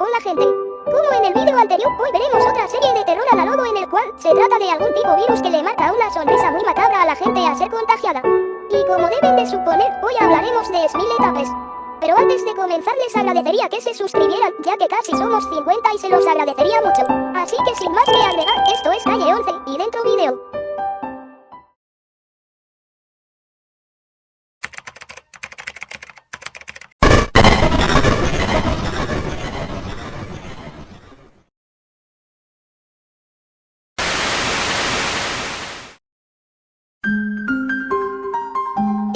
Hola gente. Como en el vídeo anterior, hoy veremos otra serie de terror análogo en el cual se trata de algún tipo virus que le marca una sonrisa muy macabra a la gente a ser contagiada. Y como deben de suponer, hoy hablaremos de Smile Tapes. Pero antes de comenzar les agradecería que se suscribieran, ya que casi somos 50 y se los agradecería mucho. Así que sin más que agregar, esto es Calle 11, y dentro vídeo.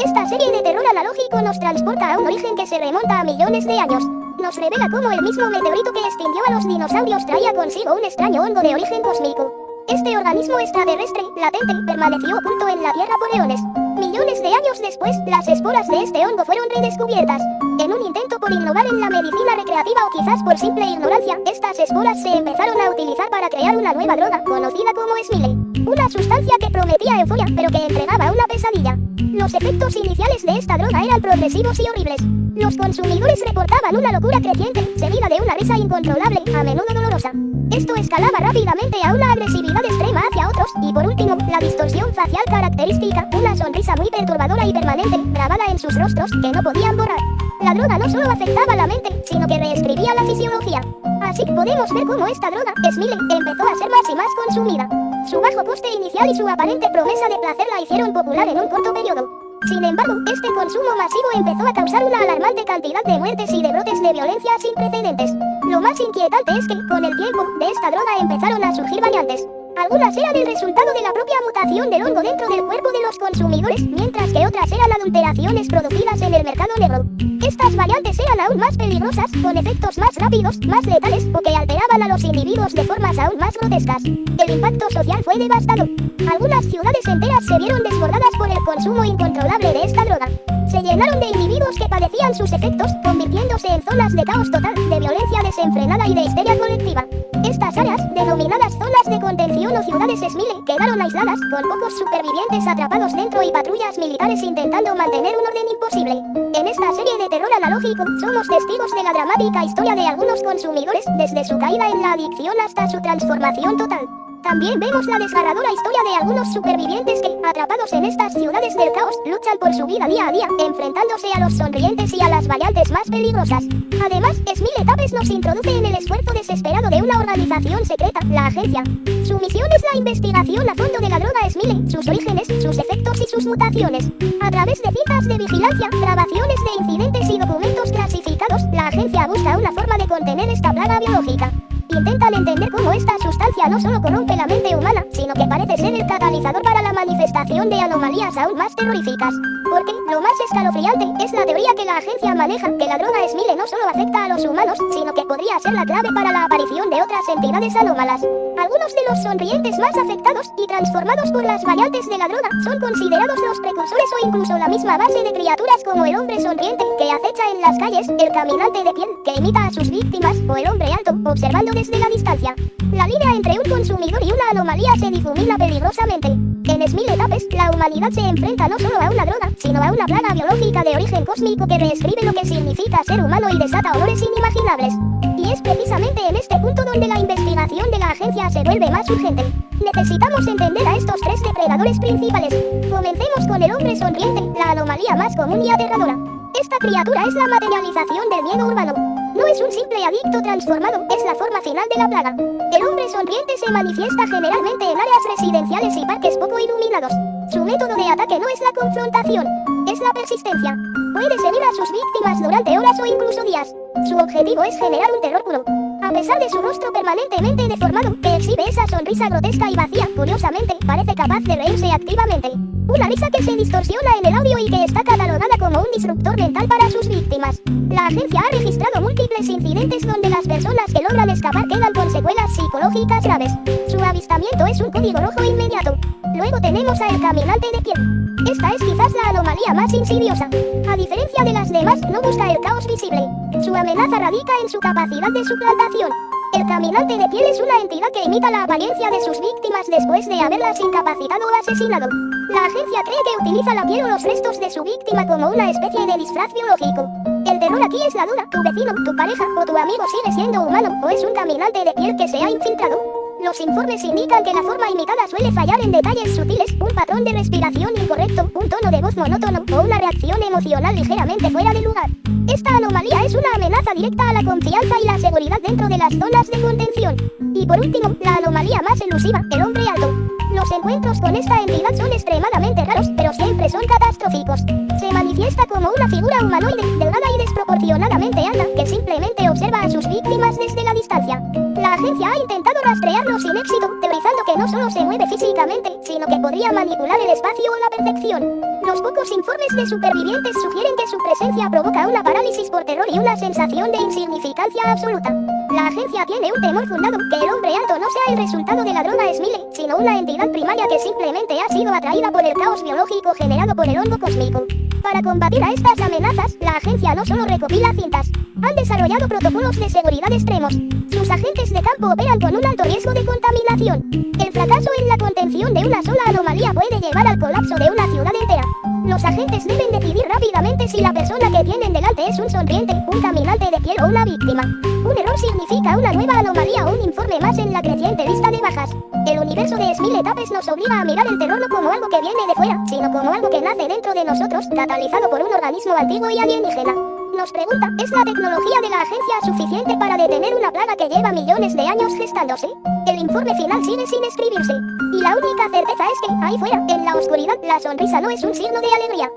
Esta serie de terror analógico nos transporta a un origen que se remonta a millones de años. Nos revela cómo el mismo meteorito que extinguió a los dinosaurios traía consigo un extraño hongo de origen cósmico. Este organismo extraterrestre, latente, permaneció oculto en la Tierra por eones. Millones de años después, las esporas de este hongo fueron redescubiertas. En un intento por innovar en la medicina recreativa o quizás por simple ignorancia, estas esporas se empezaron a utilizar para crear una nueva droga, conocida como Smile. Una sustancia que prometía euforia, pero que entregaba una pesadilla. Los efectos iniciales de esta droga eran progresivos y horribles. Los consumidores reportaban una locura creciente, seguida de una risa incontrolable, a menudo dolorosa. Esto escalaba rápidamente a una agresividad extrema hacia otros, y por último, la distorsión facial característica, una sonrisa muy perturbadora y permanente, grabada en sus rostros, que no podían borrar. La droga no solo afectaba la mente, sino que reescribía la fisiología. Así podemos ver cómo esta droga, Smile, empezó a ser más y más consumida. Su bajo coste inicial y su aparente promesa de placer la hicieron popular en un corto periodo. Sin embargo, este consumo masivo empezó a causar una alarmante cantidad de muertes y de brotes de violencia sin precedentes. Lo más inquietante es que, con el tiempo, de esta droga empezaron a surgir variantes. Algunas eran el resultado de la propia mutación del hongo dentro del cuerpo de los consumidores, mientras que otras eran adulteraciones producidas en el mercado negro. Estas variantes eran aún más peligrosas, con efectos más rápidos, más letales, o que alteraban a los individuos de formas aún más grotescas. El impacto social fue devastador. Algunas ciudades enteras se vieron desbordadas por el consumo incontrolable de esta droga. Se llenaron de individuos que padecían sus efectos, convirtiéndose en zonas de caos total, de violencia desenfrenada y de histeria colectiva. Estas áreas, denominadas zonas de contención o ciudades Smile, quedaron aisladas, con pocos supervivientes atrapados dentro y patrullas militares intentando mantener un orden imposible. En esta serie de terror analógico, somos testigos de la dramática historia de algunos consumidores, desde su caída en la adicción hasta su transformación total. También vemos la desgarradora historia de algunos supervivientes que, atrapados en estas ciudades del caos, luchan por su vida día a día, enfrentándose a los sonrientes y a las variantes más peligrosas. Además, Smile Tapes nos introduce en el esfuerzo desesperado de una organización secreta, la Agencia. Su misión es la investigación a fondo de la droga Smile, sus orígenes, sus efectos y sus mutaciones. A través de cintas de vigilancia, grabaciones de incidentes y documentos clasificados, la agencia busca una forma de contener esta plaga biológica. Intentan entender cómo esta sustancia no solo corrompe la mente humana, sino que parece ser el catalizador para la manifestación de anomalías aún más terroríficas. Porque, lo más escalofriante, es la teoría que la agencia maneja, que la droga Smile no solo afecta a los humanos, sino que podría ser la clave para la aparición de otras entidades anómalas. Algunos de los sonrientes más afectados y transformados por las variantes de la droga son considerados los precursores o incluso la misma base de criaturas como el hombre sonriente, que acecha en las calles, el caminante de piel, que imita a sus víctimas, o el hombre alto, observando desde la distancia. La línea entre un consumidor y una anomalía se difumina peligrosamente. En Smile Tapes, la humanidad se enfrenta no solo a una droga, sino a una plaga biológica de origen cósmico que reescribe lo que significa ser humano y desata horrores inimaginables. Y es precisamente en este punto donde la investigación de la agencia se vuelve más urgente. Necesitamos entender a estos tres depredadores principales. Comencemos con el hombre sonriente, la anomalía más común y aterradora. Esta criatura es la materialización del miedo urbano. No es un simple adicto transformado, es la forma final de la plaga. El hombre sonriente se manifiesta generalmente en áreas residenciales y parques poco iluminados. Su método de ataque no es la confrontación, es la persistencia. Puede seguir a sus víctimas durante horas o incluso días. Su objetivo es generar un terror puro. A pesar de su rostro permanentemente deformado, que exhibe esa sonrisa grotesca y vacía, curiosamente, parece capaz de reírse activamente. Una risa que se distorsiona en el audio y que está catalogada como un disruptor mental para sus víctimas. La agencia ha registrado múltiples incidentes donde las personas que logran escapar quedan con secuelas psicológicas graves. Su avistamiento es un código rojo inmediato. Luego tenemos a el caminante de piel. Esta es quizás la anomalía más insidiosa. A diferencia de las demás, no busca el caos visible. Su amenaza radica en su capacidad de suplantación. El caminante de piel es una entidad que imita la apariencia de sus víctimas después de haberlas incapacitado o asesinado. La agencia cree que utiliza la piel o los restos de su víctima como una especie de disfraz biológico. El terror aquí es la duda: tu vecino, tu pareja o tu amigo sigue siendo humano o es un caminante de piel que se ha infiltrado. Los informes indican que la forma imitada suele fallar en detalles sutiles, un patrón de respiración incorrecto, un tono de voz monótono o una reacción emocional ligeramente fuera de lugar. Esta anomalía es una amenaza directa a la confianza y la seguridad dentro de las zonas de contención. Y por último, la anomalía más elusiva, el hombre alto. Los encuentros con esta entidad son extremadamente raros, pero siempre son catastróficos. Se manifiesta como una figura humanoide, delgada y desproporcionadamente alta, que simplemente observa a sus víctimas desde la distancia. La agencia ha intentado rastrearlo sin éxito, teorizando que no solo se mueve físicamente, sino que podría manipular el espacio o la percepción. Los pocos informes de supervivientes sugieren que su presencia provoca una parálisis por terror y una sensación de insignificancia absoluta. La agencia tiene un temor fundado, que el hombre alto no sea el resultado de la droga Smile, sino una entidad primaria que simplemente ha sido atraída por el caos biológico generado por el hongo cósmico. Para combatir a estas amenazas, la agencia no solo recopila cintas, han desarrollado protocolos de seguridad extremos. Sus agentes de campo operan con un alto riesgo de contaminación. El fracaso en la contención de una sola anomalía puede llevar al colapso de una ciudad entera. Los agentes deben decidir rápidamente si la persona que tienen delante es un sonriente, un caminante de piel o una víctima. Un error significa una nueva anomalía o un informe más en la creciente lista de bajas. El universo de Smile Tapes nos obliga a mirar el terror no como algo que viene de fuera, sino como algo que nace dentro de nosotros, catalizado por un organismo antiguo y alienígena. Nos pregunta: ¿es la tecnología de la agencia suficiente para detener una plaga que lleva millones de años gestándose? El informe final sigue sin escribirse. Y la única certeza es que, ahí fuera, en la oscuridad, la sonrisa no es un signo de alegría.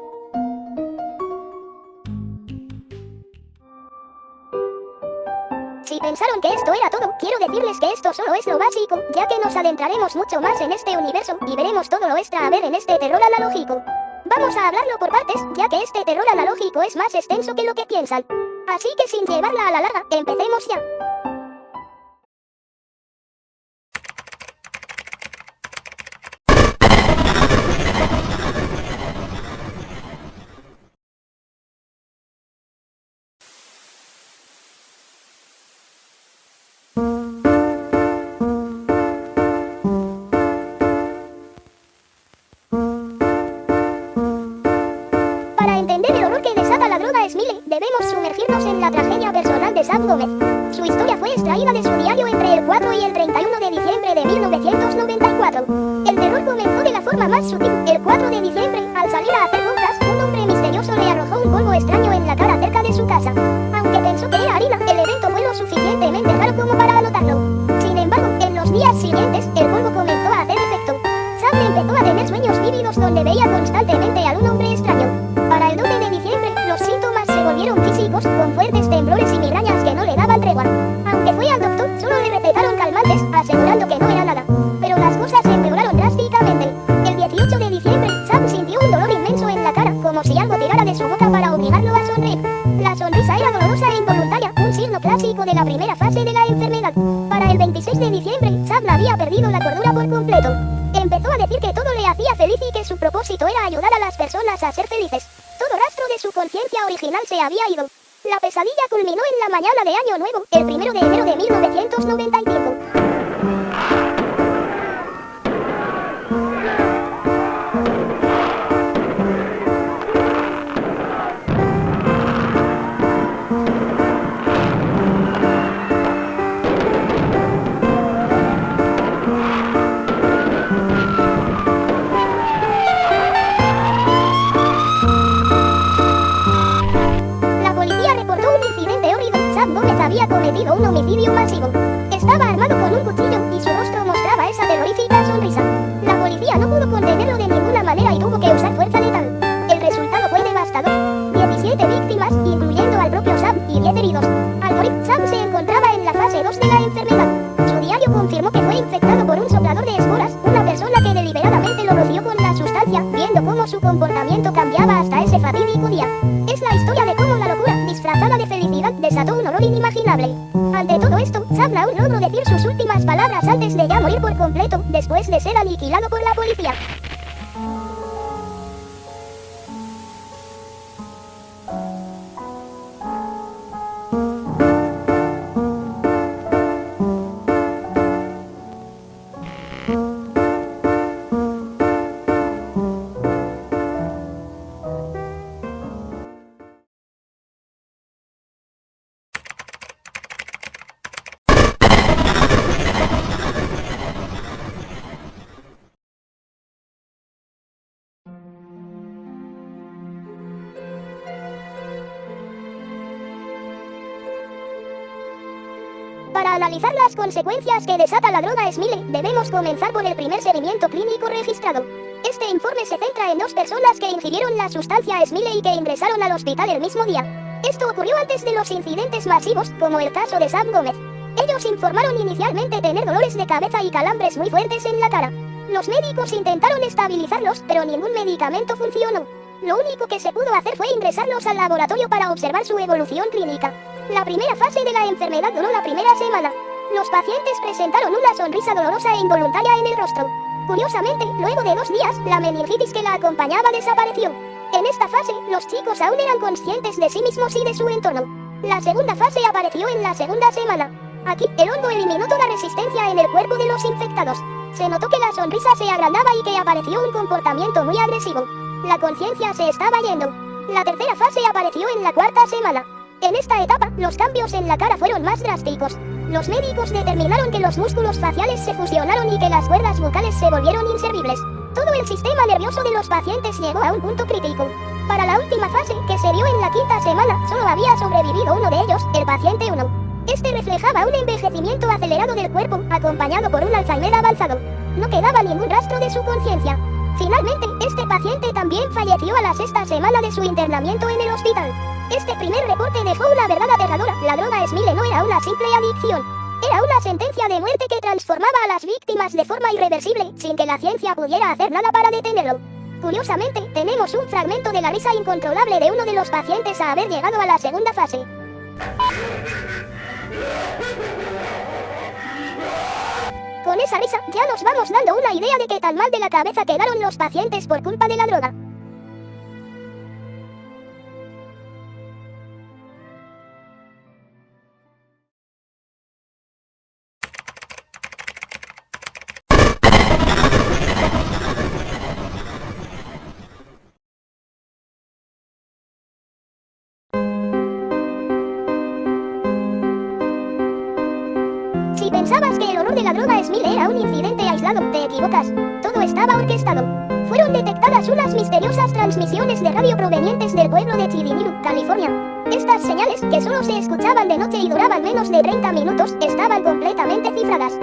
Si pensaron que esto era todo, quiero decirles que esto solo es lo básico, ya que nos adentraremos mucho más en este universo, y veremos todo lo extra a ver en este terror analógico. Vamos a hablarlo por partes, ya que este terror analógico es más extenso que lo que piensan. Así que sin llevarla a la larga, empecemos ya. Para entender el horror que desata la droga Smile, debemos sumergirnos en la tragedia personal de Sam Gómez. Su historia fue extraída de su diario entre el 4 y el 31 de diciembre de 1994. El terror comenzó de la forma más sutil. El 4 de diciembre, al salir a hacer compras, un hombre misterioso le arrojó un polvo extraño en la cara cerca de su casa. Aunque pensó que era harina, el evento fue lo suficientemente raro como para anotarlo. Sin embargo, en los días siguientes, el polvo comenzó a hacer efecto. Sam empezó a tener sueños vívidos donde veía constantemente a un hombre extraño. Para el 12 de diciembre, los síntomas se volvieron físicos, con fuertes temblores y migrañas que no le daban tregua. Aunque fue al doctor, solo le recetaron calmantes, asegurando que no era nada. Pero las cosas empeoraron drásticamente. El 18 de diciembre, Sam sintió un dolor inmenso en la cara, como si algo tirara de su boca para obligarlo a sonreír. La sonrisa era dolorosa e involuntaria, un signo clásico de la primera fase de la enfermedad. Para el 26 de diciembre, Sam había perdido la cordura por completo. Empezó a decir que todo le hacía feliz y que su propósito era ayudar a las personas a ser felices. Todo rastro de su conciencia original se había ido. La pesadilla culminó en la mañana de Año Nuevo, el 1 de enero de 1995. Había cometido un homicidio masivo. Estaba armado con un cuchillo y su rostro mostraba esa terrorífica sonrisa. La policía no pudo contenerlo de ninguna manera y tuvo que usar fuerza letal. El resultado fue devastador. 17 víctimas, incluyendo al propio Sam, y 10 heridos. Al morir, Sam se encontraba en la fase 2 de la enfermedad. Su diario confirmó que fue infectado por un soplador de esporas, una persona que deliberadamente lo roció con la sustancia, viendo cómo su comportamiento cambiaba hasta ese fatídico día. Es la historia de cómo la locura, disfrazada de felicidad, desató un horror inimaginable. Ante todo esto, Sam aún logró decir sus últimas palabras antes de ya morir por completo, después de ser aniquilado por la policía. Para analizar las consecuencias que desata la droga Smile, debemos comenzar por el primer seguimiento clínico registrado. Este informe se centra en 2 personas que ingirieron la sustancia Smile y que ingresaron al hospital el mismo día. Esto ocurrió antes de los incidentes masivos, como el caso de Sam Gómez. Ellos informaron inicialmente tener dolores de cabeza y calambres muy fuertes en la cara. Los médicos intentaron estabilizarlos, pero ningún medicamento funcionó. Lo único que se pudo hacer fue ingresarlos al laboratorio para observar su evolución clínica. La primera fase de la enfermedad duró la primera semana. Los pacientes presentaron una sonrisa dolorosa e involuntaria en el rostro. Curiosamente, luego de 2 días, la meningitis que la acompañaba desapareció. En esta fase, los chicos aún eran conscientes de sí mismos y de su entorno. La segunda fase apareció en la segunda semana. Aquí, el hongo eliminó toda resistencia en el cuerpo de los infectados. Se notó que la sonrisa se agrandaba y que apareció un comportamiento muy agresivo. La conciencia se estaba yendo. La tercera fase apareció en la 4ª semana. En esta etapa, los cambios en la cara fueron más drásticos. Los médicos determinaron que los músculos faciales se fusionaron y que las cuerdas bucales se volvieron inservibles. Todo el sistema nervioso de los pacientes llegó a un punto crítico. Para la última fase, que se dio en la 5ª semana, solo había sobrevivido uno de ellos, el paciente 1. Este reflejaba un envejecimiento acelerado del cuerpo, acompañado por un Alzheimer avanzado. No quedaba ningún rastro de su conciencia. Finalmente, este paciente también falleció a la 6ª semana de su internamiento en el hospital. Este primer reporte dejó una verdad aterradora: la droga Smile no era una simple adicción. Era una sentencia de muerte que transformaba a las víctimas de forma irreversible, sin que la ciencia pudiera hacer nada para detenerlo. Curiosamente, tenemos un fragmento de la risa incontrolable de uno de los pacientes a haber llegado a la segunda fase. Con esa risa, ya nos vamos dando una idea de qué tan mal de la cabeza quedaron los pacientes por culpa de la droga. Si pensabas que el horror de la droga Smile era un incidente aislado, te equivocas. Todo estaba orquestado. Fueron detectadas unas misteriosas transmisiones de radio provenientes del pueblo de Chidinillu, California. Estas señales, que solo se escuchaban de noche y duraban menos de 30 minutos, estaban completamente cifradas.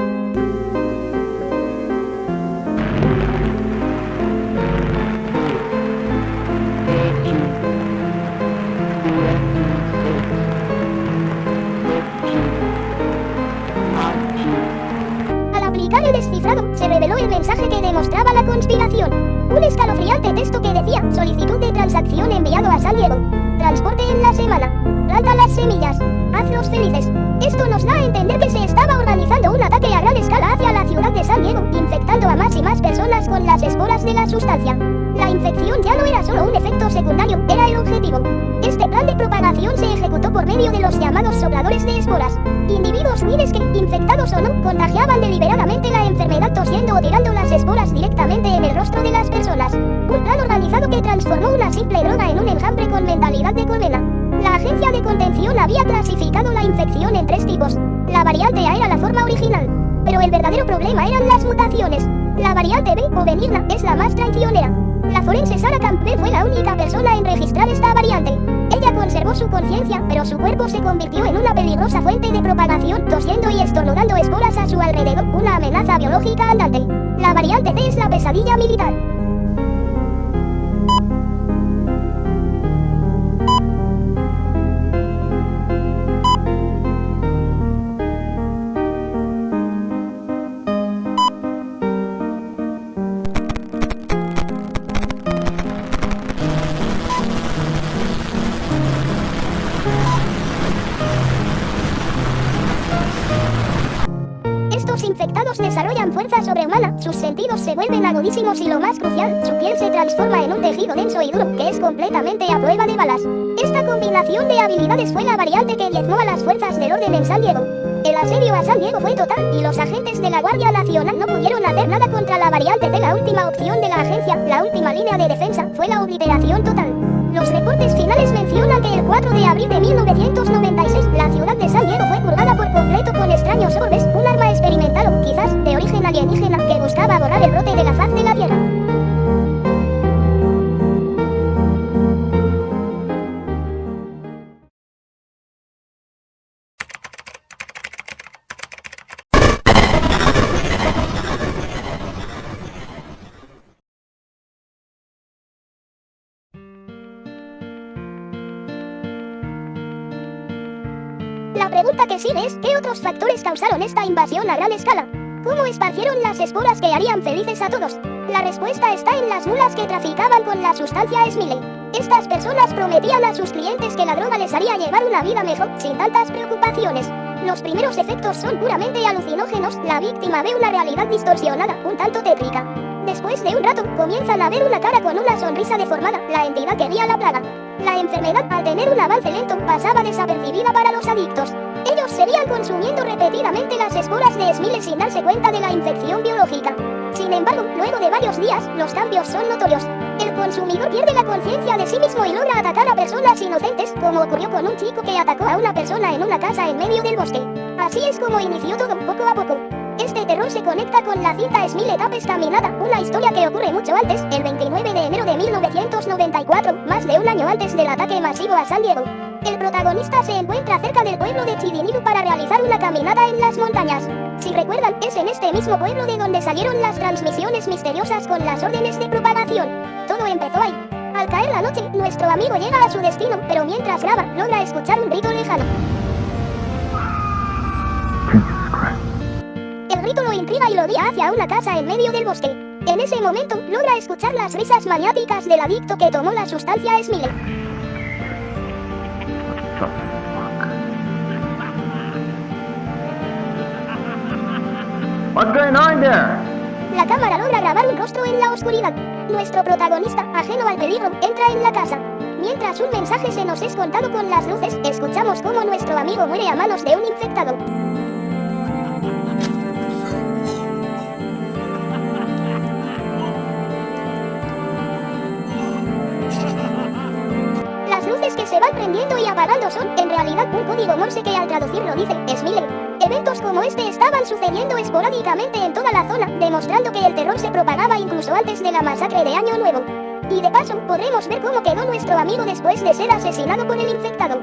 Al descifrado, se reveló el mensaje que demostraba la conspiración. Un escalofriante texto que decía: solicitud de transacción enviado a San Diego. Transporte en la semana. Planta las semillas. Hazlos felices. Esto nos da a entender que se estaba organizando un ataque a gran escala hacia la ciudad de San Diego, infectando a más y más personas con las esporas de la sustancia. La infección ya no era solo un efecto secundario, era el objetivo. Este plan de propagación se ejecutó por medio de los llamados sopladores de esporas. Individuos miles que, infectados o no, contagiaban deliberadamente la enfermedad tosiendo o tirando las esporas directamente en el rostro de las personas. Un plan organizado que transformó una simple droga en un enjambre con mentalidad de colmena. La agencia de contención había clasificado la infección en 3 tipos. La variante A era la forma original. Pero el verdadero problema eran las mutaciones. La variante B, o benigna, es la más traicionera. La forense Sarah Campbell fue la única persona en registrar esta variante. Ella conservó su conciencia, pero su cuerpo se convirtió en una peligrosa fuente de propagación, tosiendo y estornudando esporas a su alrededor, una amenaza biológica andante. La variante T es la pesadilla militar. Los infectados desarrollan fuerza sobrehumana, sus sentidos se vuelven agudísimos y lo más crucial, su piel se transforma en un tejido denso y duro, que es completamente a prueba de balas. Esta combinación de habilidades fue la variante que diezmó a las fuerzas del orden en San Diego. El asedio a San Diego fue total, y los agentes de la Guardia Nacional no pudieron hacer nada contra la variante T. La última opción de la agencia, la última línea de defensa, fue la obliteración total. Los reportes finales mencionan que el 4 de abril de 1996, la ciudad de San Diego fue purgada por completo con extraños orbes, un arma experimental, quizás, de origen alienígena, que buscaba borrar el brote de la faz de la Tierra. pregunta que sigue es, ¿qué otros factores causaron esta invasión a gran escala? ¿Cómo esparcieron las esporas que harían felices a todos? La respuesta está en las mulas que traficaban con la sustancia Smiley. Estas personas prometían a sus clientes que la droga les haría llevar una vida mejor, sin tantas preocupaciones. Los primeros efectos son puramente alucinógenos, la víctima ve una realidad distorsionada, un tanto tétrica. Después de un rato, comienzan a ver una cara con una sonrisa deformada, la entidad que guía la plaga. La enfermedad, al tener un avance lento, pasaba desapercibida para los adictos. Ellos seguían consumiendo repetidamente las esporas de Smiley sin darse cuenta de la infección biológica. Sin embargo, luego de varios días, los cambios son notorios. El consumidor pierde la conciencia de sí mismo y logra atacar a personas inocentes, como ocurrió con un chico que atacó a una persona en una casa en medio del bosque. Así es como inició todo, poco a poco. Este terror se conecta con la cinta Smiley Tapes Caminada, una historia que ocurre mucho antes, el 29 de enero de 1994, más de un año antes del ataque masivo a San Diego. El protagonista se encuentra cerca del pueblo de Chidinidu para realizar una caminata en las montañas. Si recuerdan, es en este mismo pueblo de donde salieron las transmisiones misteriosas con las órdenes de propagación. Todo empezó ahí. Al caer la noche, nuestro amigo llega a su destino, pero mientras graba, logra escuchar un grito lejano. El grito lo intriga y lo guía hacia una casa en medio del bosque. En ese momento, logra escuchar las risas maniáticas del adicto que tomó la sustancia Smiley. What's going on there? La cámara logra grabar un rostro en la oscuridad. Nuestro protagonista, ajeno al peligro, entra en la casa. Mientras un mensaje se nos es contado con las luces, escuchamos cómo nuestro amigo muere a manos de un infectado. Las luces que se van prendiendo y apagando son, en realidad, un código Morse que al traducirlo dice, Smiley. Eventos como este estaban sucediendo esporádicamente en toda la zona, demostrando que el terror se propagaba incluso antes de la masacre de Año Nuevo. Y de paso, podremos ver cómo quedó nuestro amigo después de ser asesinado por el infectado.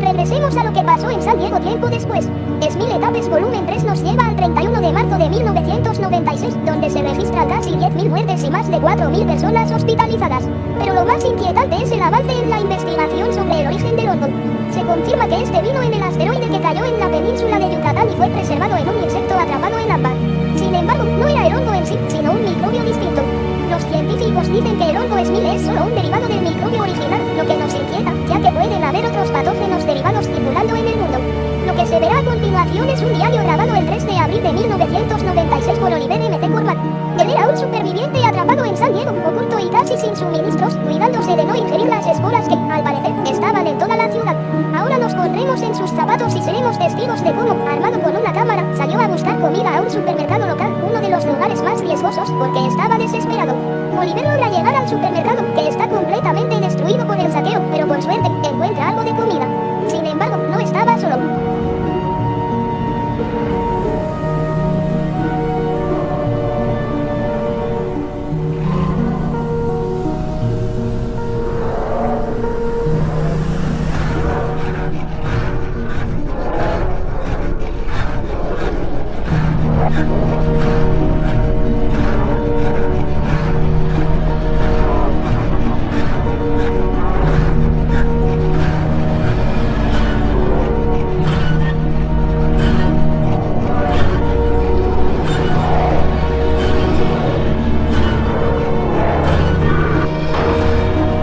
Regresemos a lo que pasó en San Diego tiempo después. Smiley Tapes volumen 3 nos lleva al 31 de marzo de 1996, donde se registran casi 10.000 muertes y más de 4.000 personas hospitalizadas. Pero lo más inquietante es el avance en la investigación sobre el origen del hongo. Se confirma que este vino en el asteroide que cayó en la península de Yucatán y fue preservado en un insecto atrapado en ámbar. Sin embargo, no era el hongo en sí, sino un microbio distinto. Los científicos dicen que el hongo Smiley es solo un derivado del microbio original, lo que nos inquieta, ya que pueden haber otros patógenos derivados circulando en el mundo. Lo que se verá a continuación es un diario grabado el 3 de abril de 1996 por Oliver M. T. Corman. Él era un superviviente atrapado en San Diego, oculto y casi sin suministros, cuidándose de no ingerir las esporas que, al parecer, estaban en toda la ciudad. Ahora nos pondremos en sus zapatos y seremos testigos de cómo, armado con una cámara, salió a buscar comida a un supermercado local, uno de los lugares más riesgosos, porque estaba desesperado. Oliver logra llegar al supermercado, que está completamente destruido por el saqueo, pero por suerte, encuentra algo de comida. Sin embargo, no estaba solo.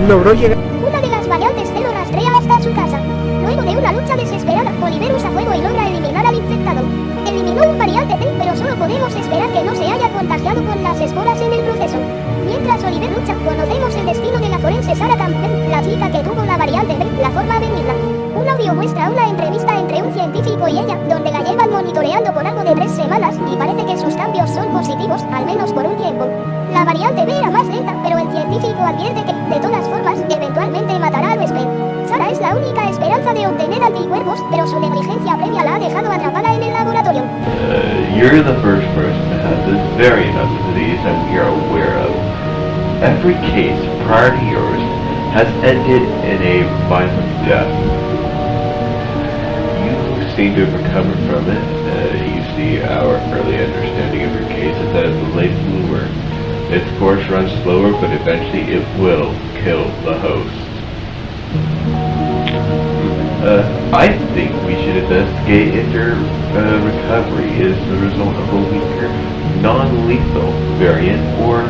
Logró llegar. Una de las variantes lo rastrea hasta su casa. Luego de una lucha desesperada, Oliver usa fuego y logra eliminar al infectado. Eliminó un variante T, pero solo podemos esperar que no se haya contagiado con las esporas en el proceso. Mientras Oliver lucha, conocemos el destino de la forense Sarah Campbell, la chica que tuvo la variante B, la forma benigna. Un audio muestra una entrevista entre un científico y ella, donde la llevan monitoreando por algo de 3 semanas, y parece que sus cambios son positivos, al menos por un tiempo. La variante B era más lenta, pero el científico advierte que, de todas formas, eventualmente matará al huésped. Sarah es la única esperanza de obtener anticuerpos, pero su negligencia previa la ha dejado atrapada en el laboratorio. You're the first person to have this variant of the disease that we are aware of. Every case prior to yours has ended in a violent death. You seem to have recovered from it. You see, our early understanding of your case is that it's a late bloomer. Its course runs slower, but eventually it will kill the host. I think we should investigate if your recovery is the result of a weaker, non-lethal variant, or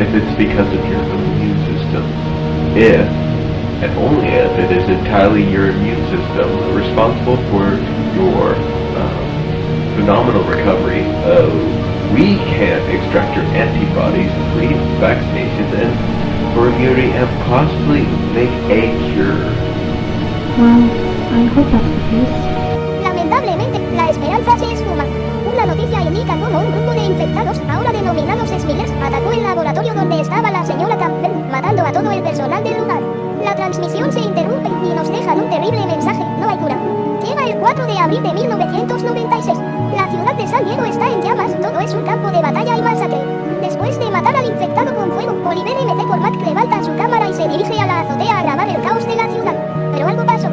if it's because of your immune system. If, and only if, it is entirely your immune system responsible for your phenomenal recovery, we can extract your antibodies, complete vaccinations, and for immunity, and possibly make a cure. Well, I hope that's the case. Lamentablemente, la esperanza se esfuma. Una noticia indica cómo un grupo de infectados, ahora denominados Smilers, atacó el laboratorio donde estaba la señora Campbell, matando a todo el personal del lugar. La transmisión se interrumpe y nos dejan un terrible mensaje: no hay cura. Llega el 4 de abril de 1996. La ciudad de San Diego está en llamas, todo es un campo de batalla y masacre. Después de matar al infectado con fuego, Oliver M. Cormack levanta su cámara y se dirige a la azotea a grabar el caos de la ciudad. Pero algo pasó.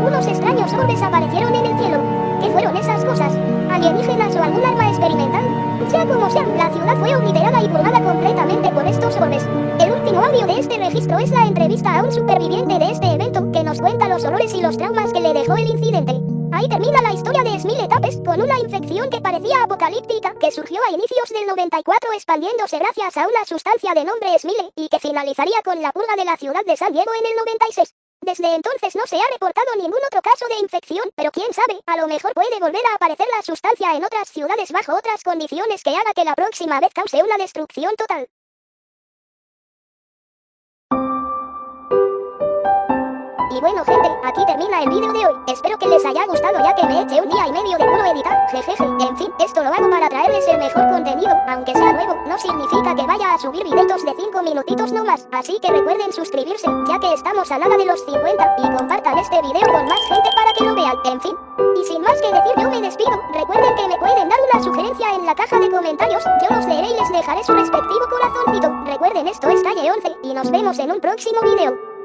Unos extraños orbes aparecieron en el cielo. ¿Qué fueron esas cosas? ¿Alienígenas o algún arma experimental? Sea como sea, la ciudad fue obliterada y purgada completamente por estos orbes. El último audio de este registro es la entrevista a un superviviente de este evento que nos cuenta los horrores y los traumas que le dejó el incidente. Ahí termina la historia de Smile Tapes, con una infección que parecía apocalíptica, que surgió a inicios del 94 expandiéndose gracias a una sustancia de nombre Smile, y que finalizaría con la purga de la ciudad de San Diego en el 96. Desde entonces no se ha reportado ningún otro caso de infección, pero quién sabe, a lo mejor puede volver a aparecer la sustancia en otras ciudades bajo otras condiciones que haga que la próxima vez cause una destrucción total. Y bueno gente, aquí termina el vídeo de hoy. Espero que les haya gustado ya que me eché un día y medio de puro editar, jejeje. En fin, esto lo hago para traerles el mejor contenido, aunque sea nuevo, no significa que vaya a subir videitos de 5 minutitos no más. Así que recuerden suscribirse, ya que estamos a nada de los 50, y compartan este video con más gente para que lo vean. En fin, y sin más que decir yo me despido. Recuerden que me pueden dar una sugerencia en la caja de comentarios, yo los leeré y les dejaré su respectivo corazoncito. Recuerden, esto es Calle 11, y nos vemos en un próximo video.